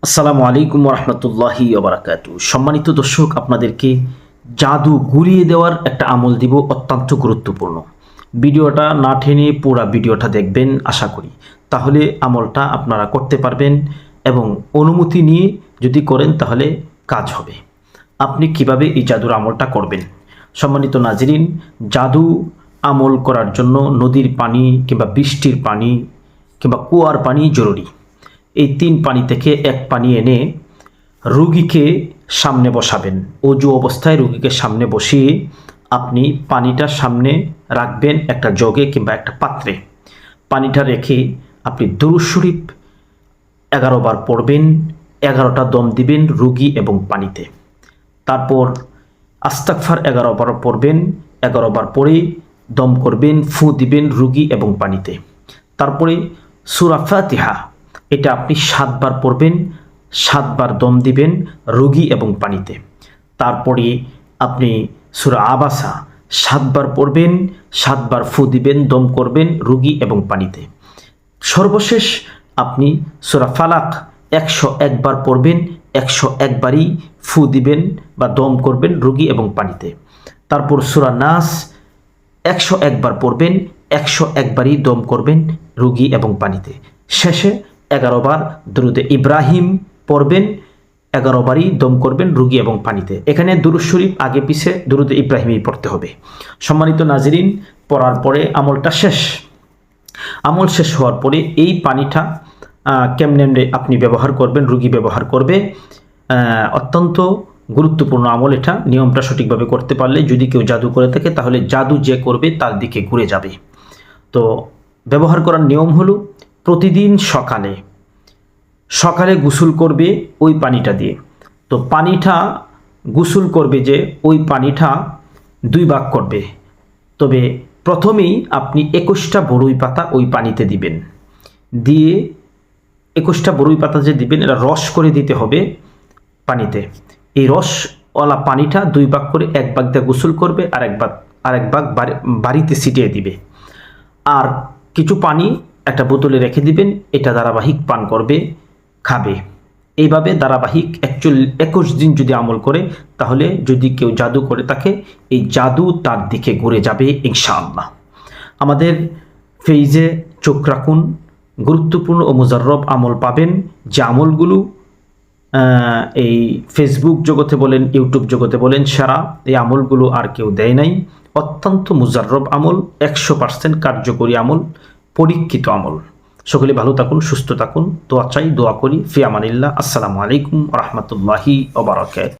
আসসালামু আলাইকুম রহমতুল্লাহি ওবারাকাতু। সম্মানিত দর্শক, আপনাদেরকে জাদু ঘুরিয়ে দেওয়ার একটা আমল দিব, অত্যন্ত গুরুত্বপূর্ণ। ভিডিওটা না টেনে পুরো ভিডিওটা দেখবেন আশা করি, তাহলে আমলটা আপনারা করতে পারবেন এবং অনুমতি নিয়ে যদি করেন তাহলে কাজ হবে। আপনি কিভাবে এই জাদুর আমলটা করবেন? সম্মানিত নাজরিন, জাদু আমল করার জন্য নদীর পানি কিংবা বৃষ্টির পানি কিংবা কুয়ার পানি জরুরি। এই তিন পানি থেকে এক পানি এনে রোগীকে সামনে বসাবেন। অজু অবস্থায় রোগীকে সামনে বসিয়ে আপনি পানিটা সামনে রাখবেন একটা জগে কিংবা একটা পাত্রে। পানিটা রেখে আপনি দুরূদ শরীফ 11 বার পড়বেন, 11টা দম দিবেন রোগী এবং পানিতে। তারপর আস্তাগফার 11 বার পড়বেন, 11 বার পরে দম করবেন, ফু দিবেন রোগী এবং পানিতে। তারপরে সূরা ফাতিহা, এটা আপনি 7 বার পড়বেন, 7 বার দম দিবেন রোগী এবং পানিতে। তারপরে আপনি সূরা আবাসা 7 বার পড়বেন, 7 বার ফু দিবেন, দম করবেন রোগী এবং পানিতে। সর্বশেষ আপনি সূরা ফালাক 101 বার পড়বেন, 101 বারই ফু দিবেন বা দম করবেন রোগী এবং পানিতে। তারপর সূরা নাস 101 বার পড়বেন, 101 বারই দম করবেন রোগী এবং পানিতে। শেষে 11 বার দুরুদে ইব্রাহিম পড়বেন, 11 বারই দম করবেন রোগী এবং পানিতে। এখানে দুরূদ শরীফ আগে পিছে দুরুদে ইব্রাহিমই পড়তে হবে। সম্মানিত নাজরিন, পড়ার পরে আমলটা শেষ। আমল শেষ হওয়ার পরে এই পানিটা কেমনে আপনি ব্যবহার করবেন, রোগী ব্যবহার করবে। অত্যন্ত গুরুত্বপূর্ণ আমল এটা। নিয়মটা সঠিকভাবে করতে পারলে, যদি কেউ জাদু করে থাকে তাহলে জাদু যে করবে তার দিকে ঘুরে যাবে। তো ব্যবহার করার নিয়ম হলো, প্রতিদিন সকালে গোসল করবে ওই পানিটা দিয়ে। তো পানিটা গোসল করবে যে ওই পানিটা 2 ভাগ করবে। তবে প্রথমেই আপনি 21টা বড়ই পাতা ওই পানিতে দিবেন। দিয়ে 21টা বড়ই পাতা যে দিবেন, এটা রস করে দিতে হবে পানিতে। এই রসওয়ালা পানিটা 2 ভাগ করে 1 ভাগ দিয়ে গোসল করবে, আর এক ভাগ বাড়িতে ছিটিয়ে দিবে। আর কিছু পানি একটা বোতলে রেখে দিবেন, এটা ধারাবাহিক পান করবে, খাবে। এইভাবে ধারাবাহিক 21 দিন যদি আমল করে, তাহলে যদি কেউ জাদু করে থাকে এই জাদু তার দিকে ঘুরে যাবে ইনশাআল্লাহ। আমাদের পেজে চোখ রাখুন, গুরুত্বপূর্ণ ও মুজাররব আমল পাবেন। যে আমলগুলো এই ফেসবুক জগতে বলেন, ইউটিউব জগতে বলেন, সারা এই আমলগুলো আর কেউ দেয় নাই। অত্যন্ত মুজাররব আমল, 100% কার্যকরী আমল, পরীক্ষিত আমল। সকলে ভালো থাকুন, সুস্থ থাকুন, দোয়া চাই, দোয়া করি। ফি আমানিল্লাহ। আসসালামু আলাইকুম রহমতুল্লাহি ওয়া বারাকাতুহু।